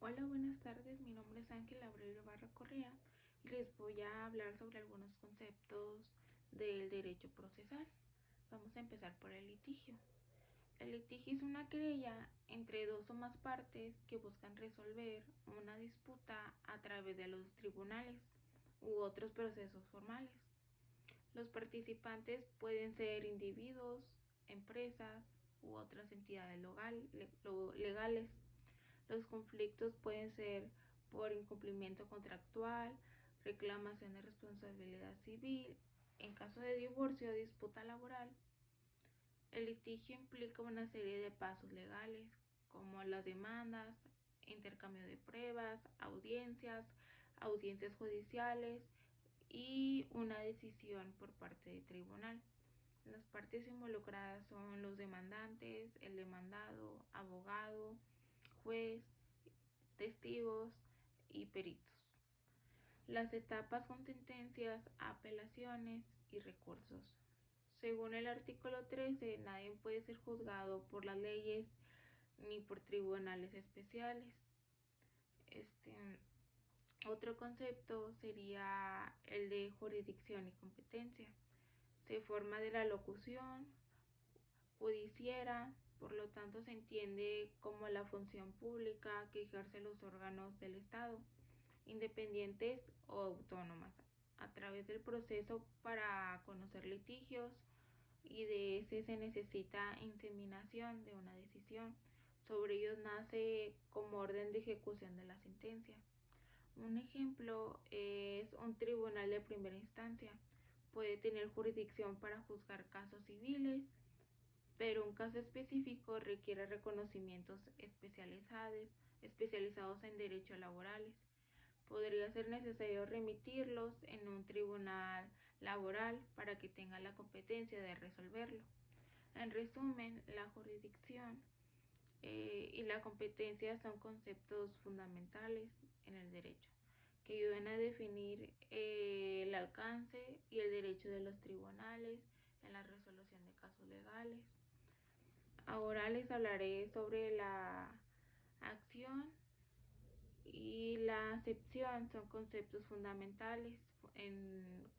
Hola, buenas tardes. Mi nombre es Ángel Abril Barra Correa y les voy a hablar sobre algunos conceptos del derecho procesal. Vamos a empezar por el litigio. El litigio es una querella entre dos o más partes que buscan resolver una disputa a través de los tribunales u otros procesos formales. Los participantes pueden ser individuos, empresas u otras entidades legales. Los conflictos pueden ser por incumplimiento contractual, reclamación de responsabilidad civil, en caso de divorcio o disputa laboral. El litigio implica una serie de pasos legales, como las demandas, intercambio de pruebas, audiencias judiciales y una decisión por parte del tribunal. Las partes involucradas son los demandantes, el demandado, abogado, juez, testigos y peritos. Las etapas son sentencias, apelaciones y recursos. Según el artículo 13, nadie puede ser juzgado por las leyes ni por tribunales especiales. Otro concepto sería el de jurisdicción y competencia. Se forma de la locución judiciera, por lo tanto se entiende como la función pública que ejercen los órganos del Estado, independientes o autónomas, a través del proceso para conocer litigios, y de ese se necesita inseminación de una decisión. Sobre ellos nace como orden de ejecución de la sentencia. Un ejemplo es un tribunal de primera instancia. Puede tener jurisdicción para juzgar casos civiles, pero un caso específico requiere reconocimientos especializados en derechos laborales. Podría ser necesario remitirlos en un tribunal laboral para que tenga la competencia de resolverlo. En resumen, la jurisdicción y la competencia son conceptos fundamentales en el derecho que ayudan a definir el alcance y el derecho de los tribunales en la resolución de casos legales. Ahora les hablaré sobre la acción y la acepción. Son conceptos fundamentales en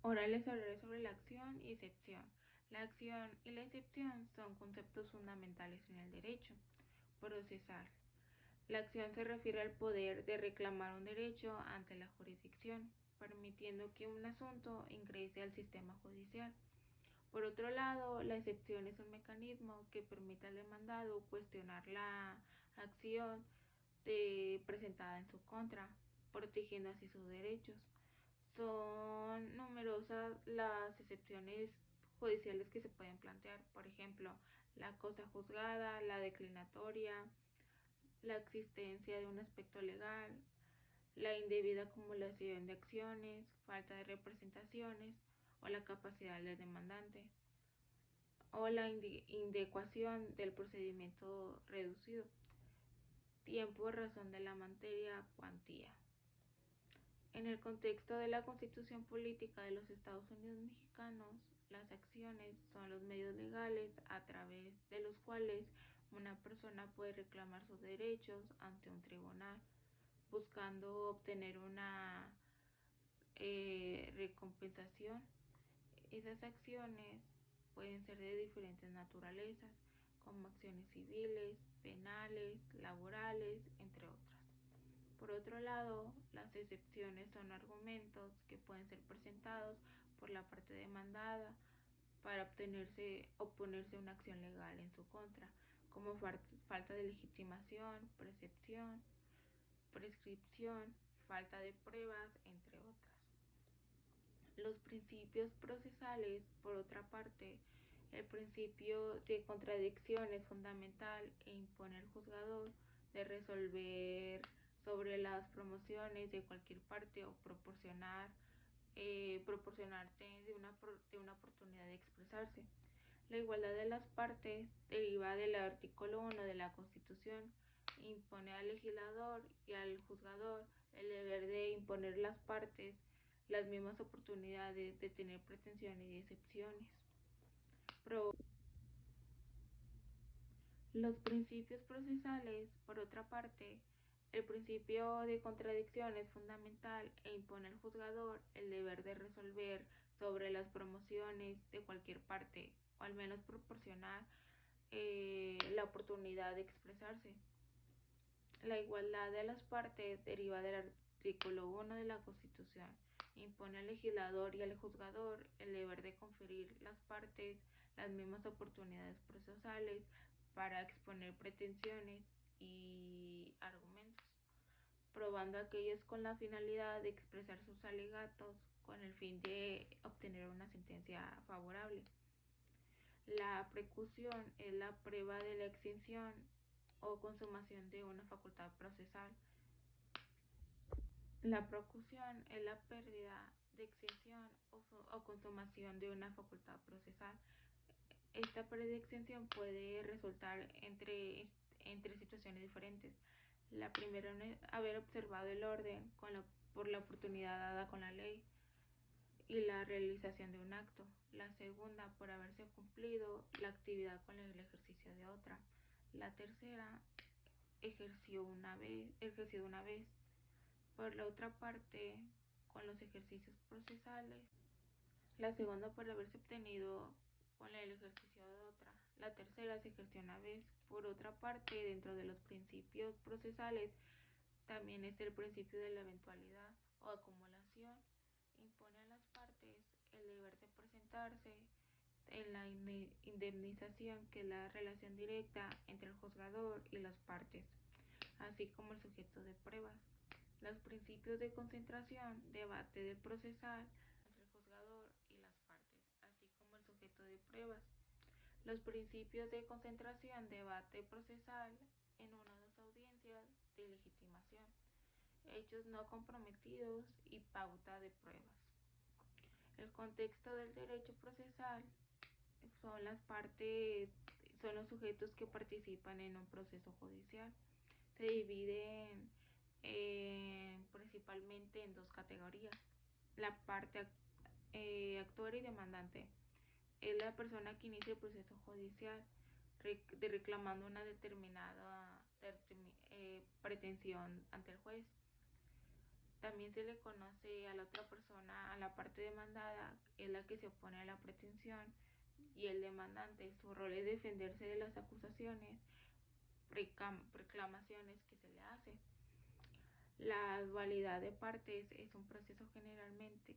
Ahora les hablaré sobre la acción y excepción. La acción y la excepción son conceptos fundamentales en el derecho procesal. La acción se refiere al poder de reclamar un derecho ante la jurisdicción, permitiendo que un asunto ingrese al sistema judicial. Por otro lado, la excepción es un mecanismo que permite al demandado cuestionar la acción presentada en su contra, protegiendo así sus derechos. Son numerosas las excepciones judiciales que se pueden plantear, por ejemplo, la cosa juzgada, la declinatoria, la existencia de un aspecto legal, la indebida acumulación de acciones, falta de representaciones o la capacidad del demandante, o la indecuación del procedimiento reducido, tiempo, razón de la materia, cuantía. En el contexto de la Constitución Política de los Estados Unidos Mexicanos, las acciones son los medios legales a través de los cuales una persona puede reclamar sus derechos ante un tribunal, buscando obtener una recompensación. Esas acciones pueden ser de diferentes naturalezas, como acciones civiles, penales, laborales, entre otras. Por otro lado, las excepciones son argumentos que pueden ser presentados por la parte demandada para oponerse a una acción legal en su contra, como falta de legitimación, prescripción, falta de pruebas, entre otras. Los principios procesales, por otra parte, el principio de contradicción es fundamental e impone al juzgador de resolver sobre las promociones de cualquier parte o proporcionarte de una oportunidad de expresarse. La igualdad de las partes deriva del artículo 1 de la Constitución, impone al legislador y al juzgador el deber de imponer a las partes las mismas oportunidades de tener pretensiones y excepciones. Los principios procesales, por otra parte, el principio de contradicción es fundamental e impone al juzgador el deber de resolver sobre las promociones de cualquier parte, o al menos proporcionar la oportunidad de expresarse. La igualdad de las partes deriva del artículo 1 de la Constitución. Impone al legislador y al juzgador el deber de conferir a las partes las mismas oportunidades procesales para exponer pretensiones y argumentos, probando aquellos con la finalidad de expresar sus alegatos con el fin de obtener una sentencia favorable. La precusión es la prueba de la extinción o consumación de una facultad procesal. La procusión es la pérdida de extinción o consumación de una facultad procesal. Esta pérdida de extinción puede resultar entre situaciones diferentes. La primera es haber observado el orden por la oportunidad dada con la ley y la realización de un acto. La segunda, por haberse cumplido la actividad con el ejercicio de otra. La tercera, ejercido una vez. Por la otra parte, con los ejercicios procesales. La segunda, por haberse obtenido con el ejercicio de otra. La tercera se ejerció una vez. Por otra parte, dentro de los principios procesales, también es el principio de la eventualidad o acumulación. Impone a las partes el deber de presentarse en la indemnización, que es la relación directa entre el juzgador y las partes, así como el sujeto de pruebas. Los principios de concentración, debate del procesal entre el juzgador y las partes, así como el sujeto de pruebas. Los principios de concentración, debate procesal en una o dos audiencias de legitimación, hechos no comprometidos y pauta de pruebas. El contexto del derecho procesal son las partes, son los sujetos que participan en un proceso judicial. Se dividen principalmente en dos categorías. La parte actuaria y demandante es la persona que inicia el proceso judicial reclamando una determinada pretensión ante el juez. También se le conoce a la otra persona, a la parte demandada, es la que se opone a la pretensión, y el demandante, su rol es defenderse de las acusaciones, reclamaciones que se le hace. La dualidad de partes es un proceso generalmente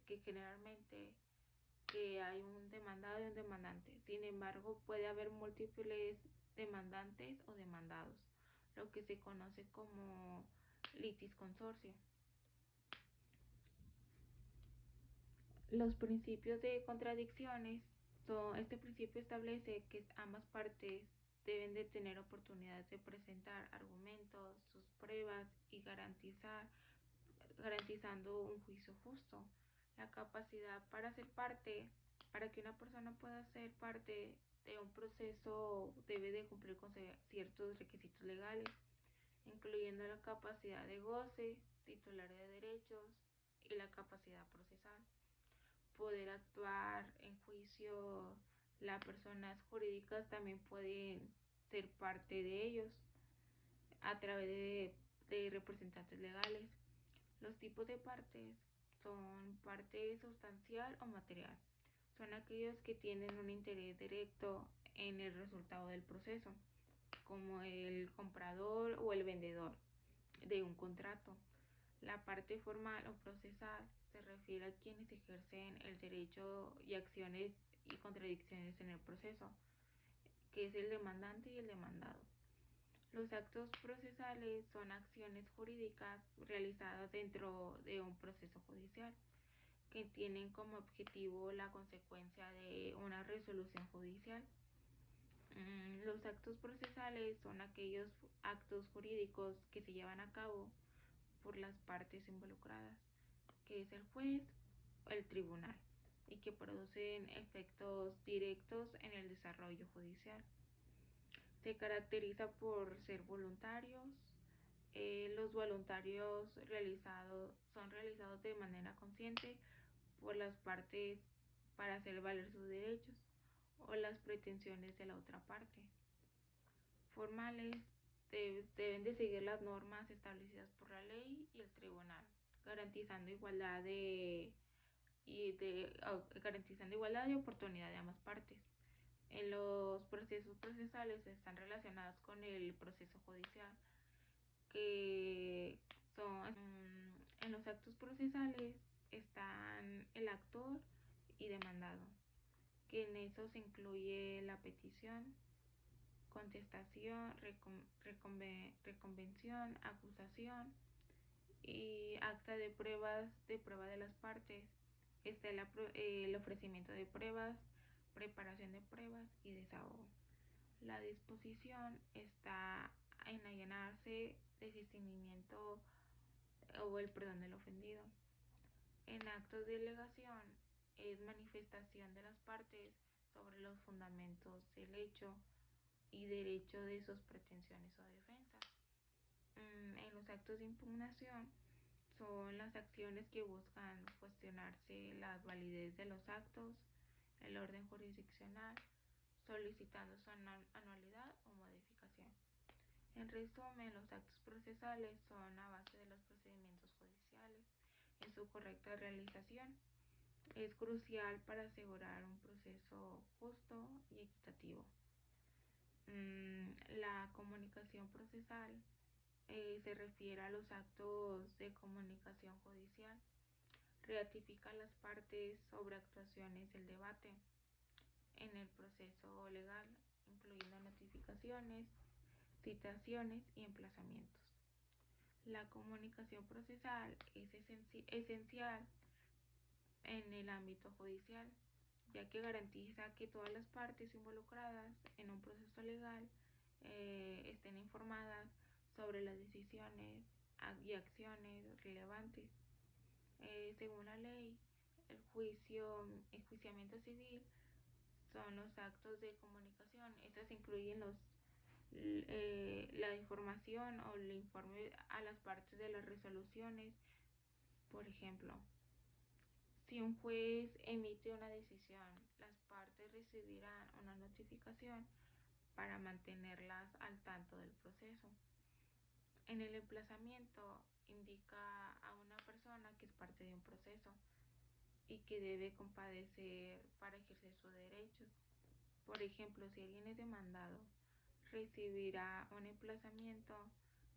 que hay un demandado y un demandante. Sin embargo, puede haber múltiples demandantes o demandados, lo que se conoce como litis consorcio. Los principios de contradicciones este principio establece que ambas partes deben de tener oportunidades de presentar argumentos, sus pruebas y garantizando un juicio justo. La capacidad para que una persona pueda ser parte de un proceso debe de cumplir con ciertos requisitos legales, incluyendo la capacidad de goce, titular de derechos y la capacidad procesal. Poder actuar en juicio, las personas jurídicas también pueden ser parte de ellos a través de representantes legales. Los tipos de partes son parte sustancial o material. Son aquellos que tienen un interés directo en el resultado del proceso, como el comprador o el vendedor de un contrato. La parte formal o procesal se refiere a quienes ejercen el derecho y acciones y contradicciones en el proceso, que es el demandante y el demandado. Los actos procesales son acciones jurídicas realizadas dentro de un proceso judicial que tienen como objetivo la consecuencia de una resolución judicial. Los actos procesales son aquellos actos jurídicos que se llevan a cabo por las partes involucradas, que es el juez o el tribunal, y que producen efectos directos en el desarrollo judicial. Se caracteriza por ser voluntarios. Los voluntarios son realizados de manera consciente por las partes para hacer valer sus derechos o las pretensiones de la otra parte. Formales deben de seguir las normas establecidas por la ley y el tribunal, garantizando igualdad garantizando igualdad de oportunidad de ambas partes. En los procesos procesales están relacionados con el proceso judicial, que son en los actos procesales están el actor y demandado, que en eso se incluye la petición, contestación, reconvención, acusación y acta de prueba de las partes. Está el ofrecimiento de pruebas, preparación de pruebas y desahogo. La disposición está en allanarse de discernimiento o el perdón del ofendido. En actos de delegación es manifestación de las partes sobre los fundamentos del hecho y derecho de sus pretensiones o defensas. En los actos de impugnación son las acciones que buscan cuestionarse la validez de los actos, el orden jurisdiccional, solicitando su anualidad o modificación. En resumen, los actos procesales son a base de los procedimientos judiciales en su correcta realización. Es crucial para asegurar un proceso justo y equitativo. La comunicación procesal se refiere a los actos de comunicación judicial. Ratifica a las partes sobre actuaciones del debate en el proceso legal, incluyendo notificaciones, citaciones y emplazamientos. La comunicación procesal es esencial en el ámbito judicial, ya que garantiza que todas las partes involucradas en un proceso legal estén informadas sobre las decisiones y acciones relevantes. Según la ley, el juiciamiento civil son los actos de comunicación. Estos incluyen la información o el informe a las partes de las resoluciones. Por ejemplo, si un juez emite una decisión, las partes recibirán una notificación para mantenerlas al tanto del proceso. En el emplazamiento indica a una persona que es parte de un proceso y que debe comparecer para ejercer sus derechos. Por ejemplo, si alguien es demandado, recibirá un emplazamiento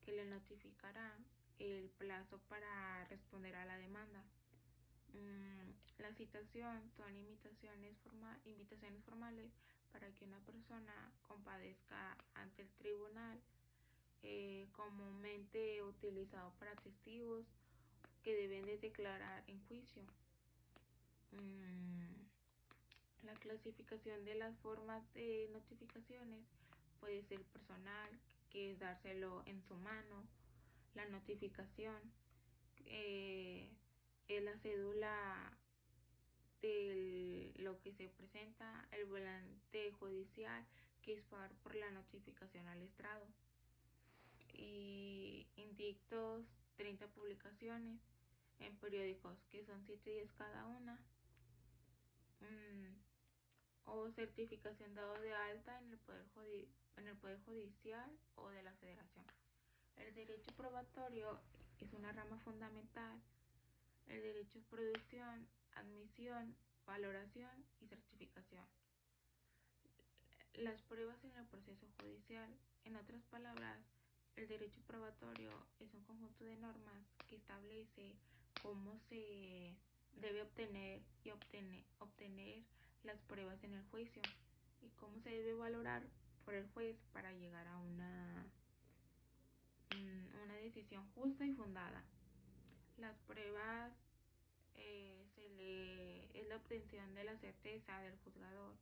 que le notificará el plazo para responder a la demanda. La citación son invitaciones formales para que una persona comparezca ante el tribunal, comúnmente utilizado para testigos que deben de declarar en juicio. La clasificación de las formas de notificaciones puede ser personal, que es dárselo en su mano, la notificación, es la cédula de lo que se presenta, el volante judicial, que es pagar por la notificación al estrado, y indictos, 30 publicaciones en periódicos, que son 7 días cada una, o certificación dado de alta en el poder Judicial o de la Federación. El derecho probatorio es una rama fundamental. El derecho es producción, admisión, valoración y certificación. Las pruebas en el proceso judicial. En otras palabras, el derecho probatorio es un conjunto de normas que establece cómo se debe obtener las pruebas en el juicio y cómo se debe valorar por el juez para llegar a una decisión justa y fundada. Las pruebas es la obtención de la certeza del juzgador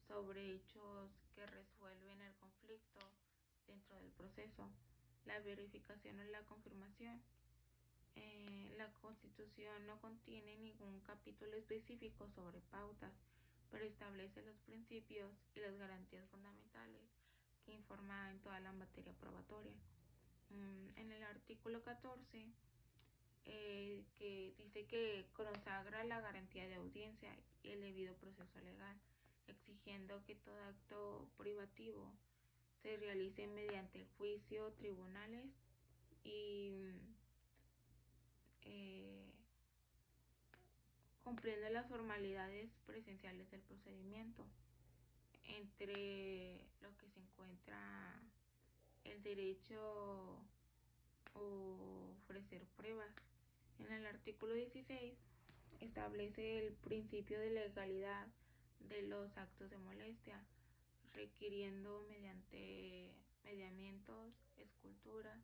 sobre hechos que resuelven el conflicto dentro del proceso. La verificación o la confirmación. La Constitución no contiene ningún capítulo específico sobre pautas, pero establece los principios y las garantías fundamentales que informa en toda la materia probatoria. En el artículo 14, que dice que consagra la garantía de audiencia y el debido proceso legal, exigiendo que todo acto privativo se realice mediante el juicio, tribunales y eh, cumpliendo las formalidades presenciales del procedimiento, entre lo que se encuentra el derecho o ofrecer pruebas. En el artículo 16 establece el principio de legalidad de los actos de molestia, requiriendo mediante mediamientos, escultura,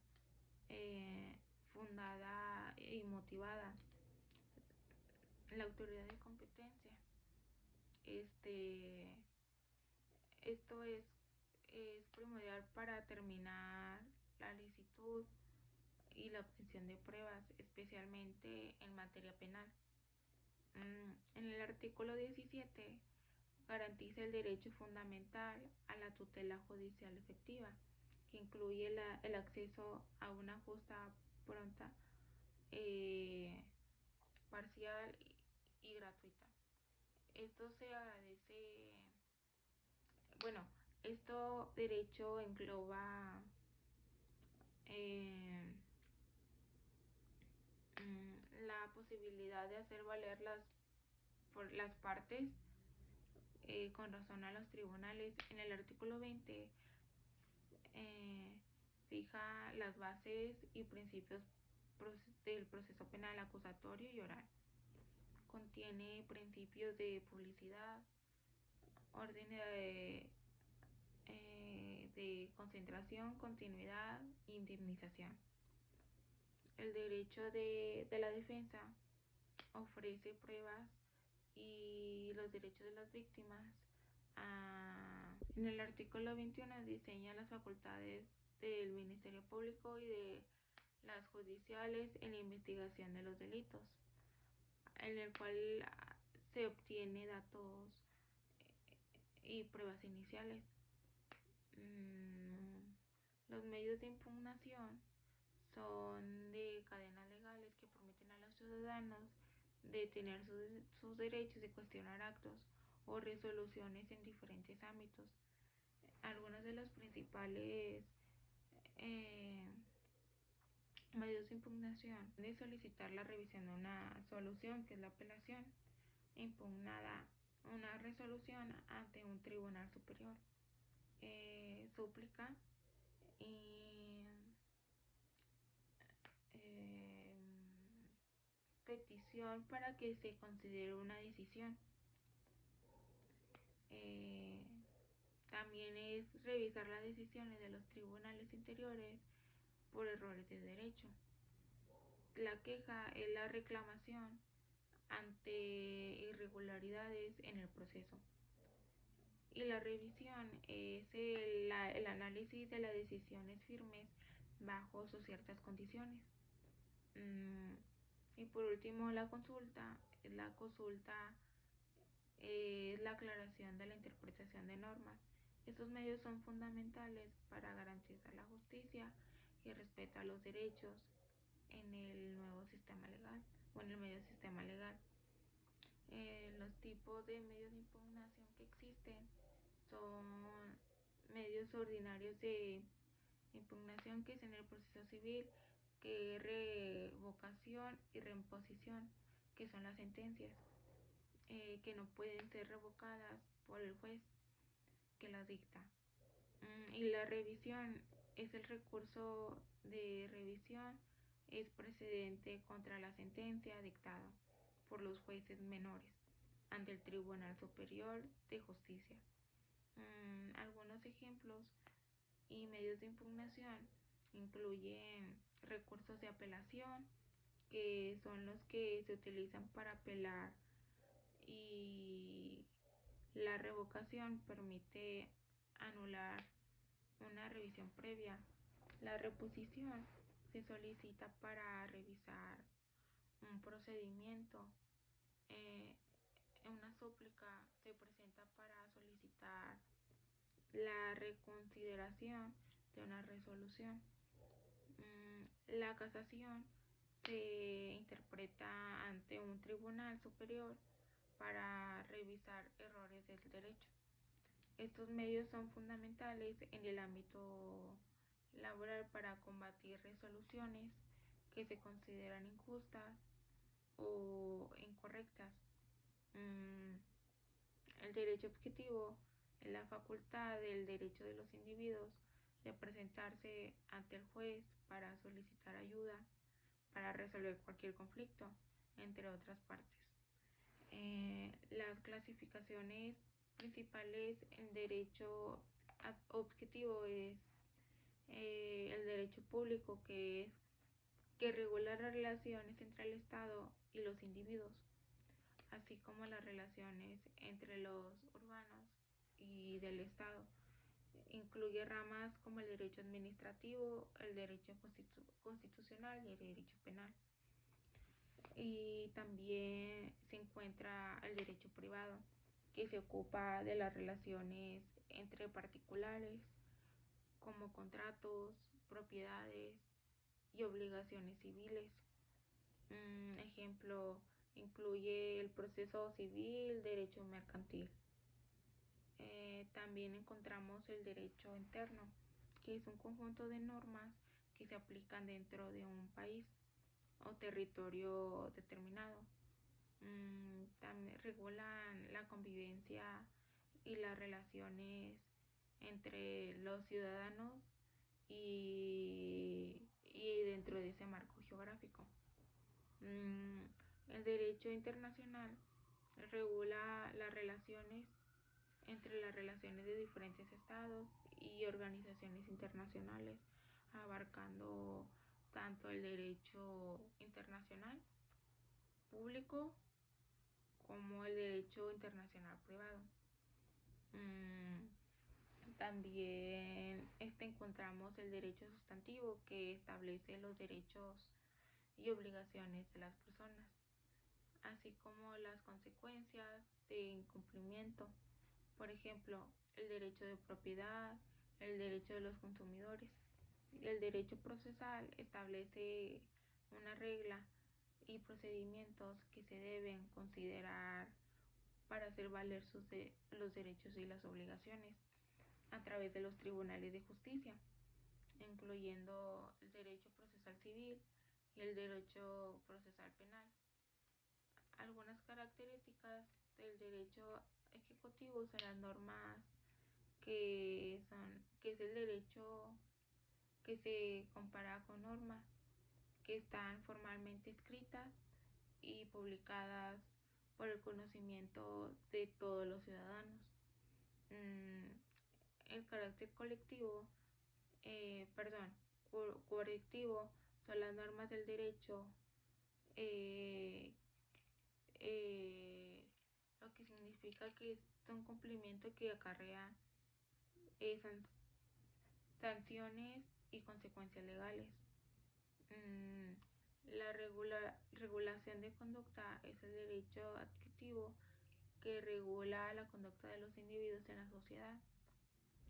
fundada y motivada la autoridad de competencia. Este, esto es primordial para terminar la licitud y la obtención de pruebas, especialmente en materia penal. En el artículo 17 garantiza el derecho fundamental a la tutela judicial efectiva, que incluye el acceso a una justa, pronta, eh, parcial y gratuita. Esto se agradece, bueno, esto derecho engloba eh, la posibilidad de hacer valer por las partes con razón a los tribunales. En el artículo 20 eh, fija las bases y principios del proceso penal acusatorio y oral. Contiene principios de publicidad, orden de concentración, continuidad e indemnización. El derecho de la defensa ofrece pruebas y los derechos de las víctimas. En el artículo 21 diseña las facultades del Ministerio Público y de las judiciales en la investigación de los delitos, en el cual se obtiene datos y pruebas iniciales. Los medios de impugnación son de cadenas legales que permiten a los ciudadanos detener sus derechos y cuestionar actos o resoluciones en diferentes ámbitos. Algunos de los principales eh, medios de impugnación de solicitar la revisión de una solución, que es la apelación, impugnada una resolución ante un tribunal superior, súplica y petición para que se considere una decisión. Eh, También es revisar las decisiones de los tribunales interiores por errores de derecho. La queja es la reclamación ante irregularidades en el proceso. Y la revisión es el análisis de las decisiones firmes bajo sus ciertas condiciones. Y por último, la consulta. La consulta es la aclaración de la interpretación de normas. Estos medios son fundamentales para garantizar la justicia y respeto a los derechos en el nuevo sistema legal o en el medio sistema legal. Los tipos de medios de impugnación que existen son medios ordinarios de impugnación, que es en el proceso civil, que es revocación y reimposición, que son las sentencias, que no pueden ser revocadas por el juez que las dicta. Y la revisión es el recurso de revisión, es precedente contra la sentencia dictada por los jueces menores ante el Tribunal Superior de Justicia. Algunos ejemplos y medios de impugnación incluyen recursos de apelación, que son los que se utilizan para apelar, y la revocación permite anular una revisión previa. La reposición se solicita para revisar un procedimiento. Una súplica se presenta para solicitar la reconsideración de una resolución. La casación se interpreta ante un tribunal superior para revisar errores del derecho. Estos medios son fundamentales en el ámbito laboral para combatir resoluciones que se consideran injustas o incorrectas. El derecho objetivo es la facultad del derecho de los individuos de presentarse ante el juez para solicitar ayuda para resolver cualquier conflicto, entre otras partes. Las clasificaciones principales en derecho objetivo es el derecho público, que regula las relaciones entre el Estado y los individuos, así como las relaciones entre los urbanos y del Estado. Incluye ramas como el derecho administrativo, el derecho constitucional y el derecho penal. Y también se encuentra el derecho privado, que se ocupa de las relaciones entre particulares, como contratos, propiedades y obligaciones civiles. Ejemplo, incluye el proceso civil, derecho mercantil. También encontramos el derecho interno, que es un conjunto de normas que se aplican dentro de un país o territorio determinado. También regulan la convivencia y las relaciones entre los ciudadanos y dentro de ese marco geográfico. El derecho internacional regula las relaciones entre las relaciones de diferentes estados y organizaciones internacionales, abarcando tanto el derecho internacional público como el derecho internacional privado. También encontramos el derecho sustantivo, que establece los derechos y obligaciones de las personas, así como las consecuencias de incumplimiento. Por ejemplo, el derecho de propiedad, el derecho de los consumidores. El derecho procesal establece una regla y procedimientos que se deben considerar para hacer valer los derechos y las obligaciones a través de los tribunales de justicia, incluyendo el derecho procesal civil y el derecho procesal penal. Algunas características del derecho ejecutivo son las normas que es el derecho que se compara con normas que están formalmente escritas y publicadas por el conocimiento de todos los ciudadanos. El carácter colectivo, perdón, correctivo, son las normas del derecho, eh, eh, lo que significa que es un cumplimiento que acarrea sanciones y consecuencias legales. La regulación de conducta es el derecho adquisitivo que regula la conducta de los individuos en la sociedad,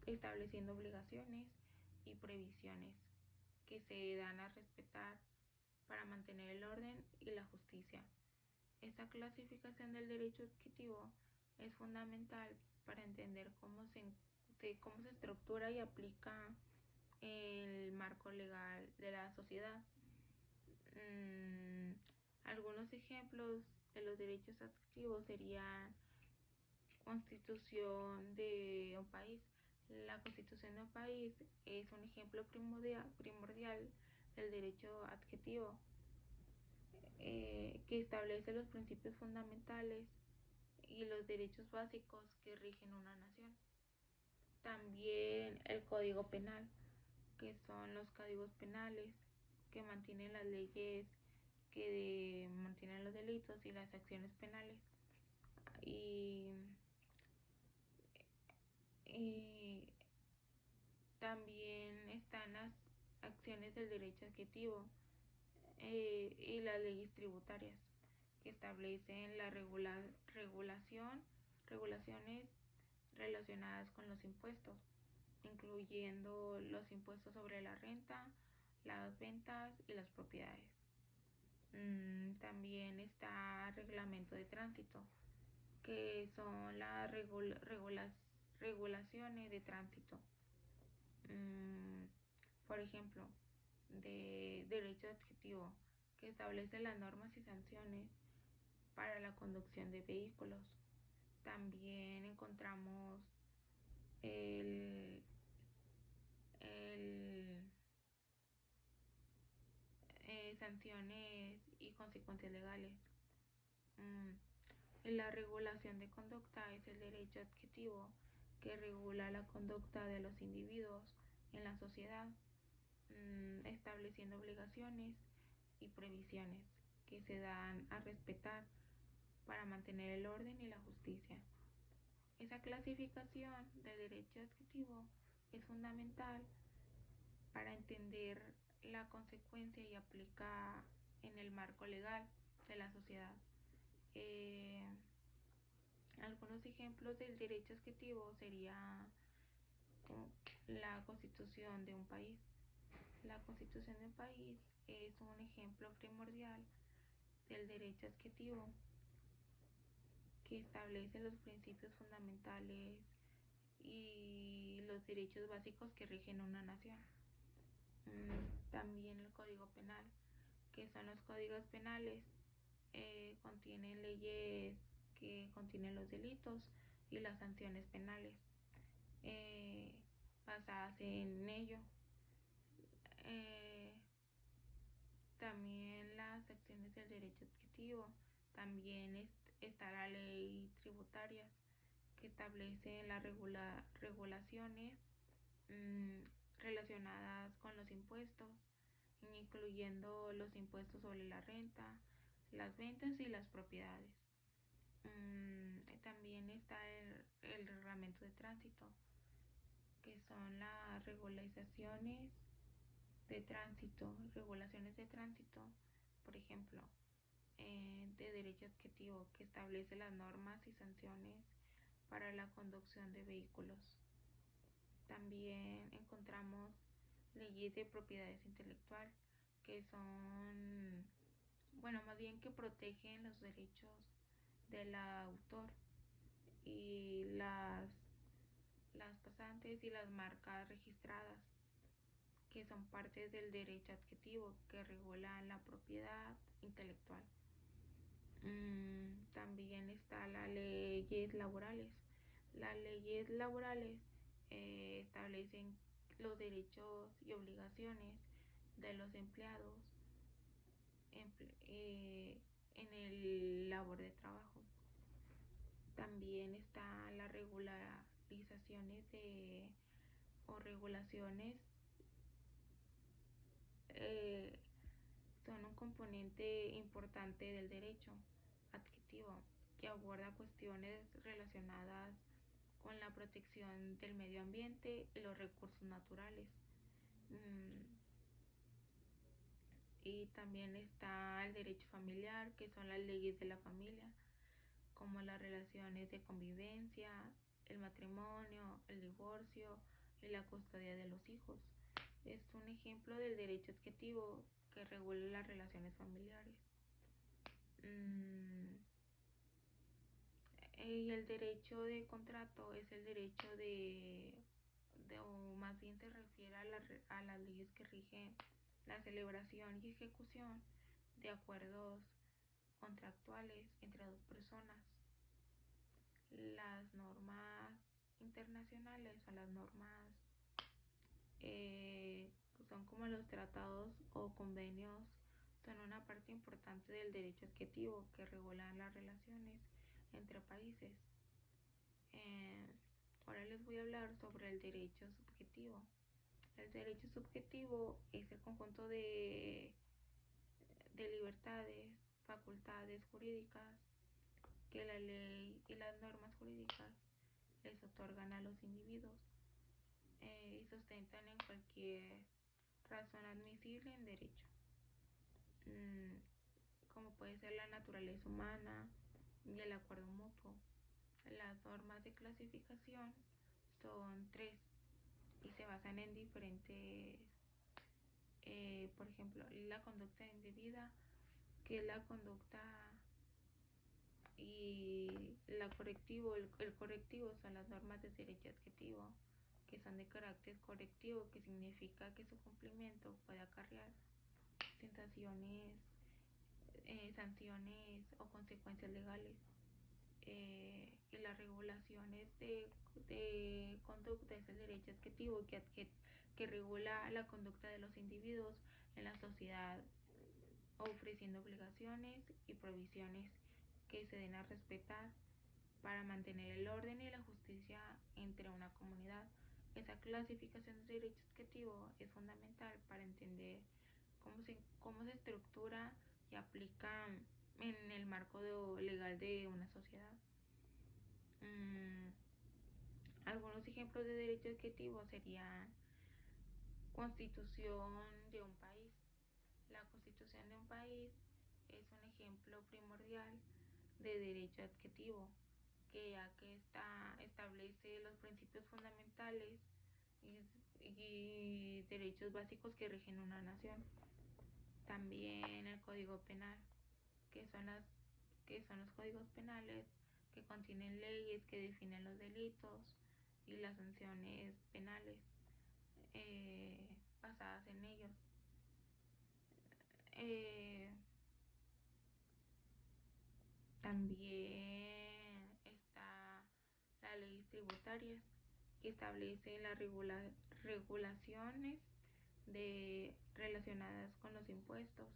estableciendo obligaciones y previsiones que se dan a respetar para mantener el orden y la justicia. Esta clasificación del derecho adquisitivo es fundamental para entender cómo se estructura y aplica el marco legal de la sociedad. Algunos ejemplos de los derechos adquisitivos serían constitución de un país. La constitución de un país es un ejemplo primordial del derecho adquisitivo, que establece los principios fundamentales y los derechos básicos que rigen una nación. También el Código Penal, que son los códigos penales que mantienen las leyes que mantienen los delitos y las acciones penales. Y, y también están las acciones del derecho adquisitivo, y las leyes tributarias, que establecen la regulaciones relacionadas con los impuestos. incluyendo los impuestos sobre la renta, las ventas y las propiedades. También está reglamento de tránsito, que son las regulaciones de tránsito. Mm, por ejemplo, de derecho adjetivo, que establece las normas y sanciones para la conducción de vehículos. También encontramos el, el sanciones y consecuencias legales. Mm, La regulación de conducta es el derecho adjetivo que regula la conducta de los individuos en la sociedad, estableciendo obligaciones y previsiones que se dan a respetar para mantener el orden y la justicia. Esa clasificación del derecho adjetivo es fundamental para entender la consecuencia y aplica en el marco legal de la sociedad. Eh, Algunos ejemplos del derecho adjetivo sería la constitución de un país. La constitución de un país es un ejemplo primordial del derecho adjetivo que establece los principios fundamentales y los derechos básicos que rigen una nación. También el Código Penal, que son los códigos penales, contienen leyes que contienen los delitos y las sanciones penales eh, basadas en ello. Eh, También las secciones del derecho adjetivo. También está la ley tributaria que establece las regulaciones mmm, relacionadas con los impuestos, incluyendo los impuestos sobre la renta, las ventas y las propiedades. También está el reglamento de tránsito, que son las regulaciones de tránsito, por ejemplo, de derecho adjetivo, que establece las normas y sanciones para la conducción de vehículos. También encontramos leyes de propiedades intelectual, que son, bueno, más bien que protegen los derechos del autor y las pasantes y las marcas registradas, que son partes del derecho adjetivo que regulan la propiedad intelectual. También está las leyes laborales. Las leyes laborales establecen los derechos y obligaciones de los empleados en el labor de trabajo. También están las regularizaciones o regulaciones, eh, son un componente importante del derecho adjetivo que aborda cuestiones relacionadas con la protección del medio ambiente y los recursos naturales. Mm, y también está el derecho familiar, que son las leyes de la familia, como las relaciones de convivencia, el matrimonio, el divorcio y la custodia de los hijos. Es un ejemplo del derecho adjetivo que regula las relaciones familiares. Mm, y el derecho de contrato es el derecho o más bien se refiere a las leyes que rigen la celebración y ejecución de acuerdos contractuales entre dos personas. Las normas internacionales o las normas son como los tratados o convenios, son una parte importante del derecho adjetivo que regulan las relaciones entre países. Eh, Ahora les voy a hablar sobre el derecho subjetivo. El derecho subjetivo es el conjunto de libertades, facultades jurídicas que la ley y las normas jurídicas les otorgan a los individuos y sustentan en cualquier razón admisible en derecho, mm, como puede ser la naturaleza humana y el acuerdo mutuo. Las normas de clasificación son tres. y se basan en diferentes, por ejemplo, la conducta indebida, que es la conducta, y la correctivo, el correctivo son las normas de derecho adjetivo, que son de carácter correctivo, que significa que su cumplimiento puede acarrear sensaciones, sanciones o consecuencias legales. Y las regulaciones de conducta es el derecho adjetivo que regula la conducta de los individuos en la sociedad, ofreciendo obligaciones y provisiones que se den a respetar para mantener el orden y la justicia entre una comunidad. Esa clasificación de derecho adjetivo es fundamental para entender cómo se estructura y aplica en el marco legal de una sociedad. Mm, Algunos ejemplos de derecho adjetivo serían constitución de un país. La constitución de un país es un ejemplo primordial de derecho adjetivo, que ya que establece los principios fundamentales y derechos básicos que rigen una nación. También el Código Penal, que son las que son los códigos penales que contienen leyes que definen los delitos y las sanciones penales, basadas en ellos. Eh, También está la ley tributaria, que establece las regulaciones relacionadas con los impuestos.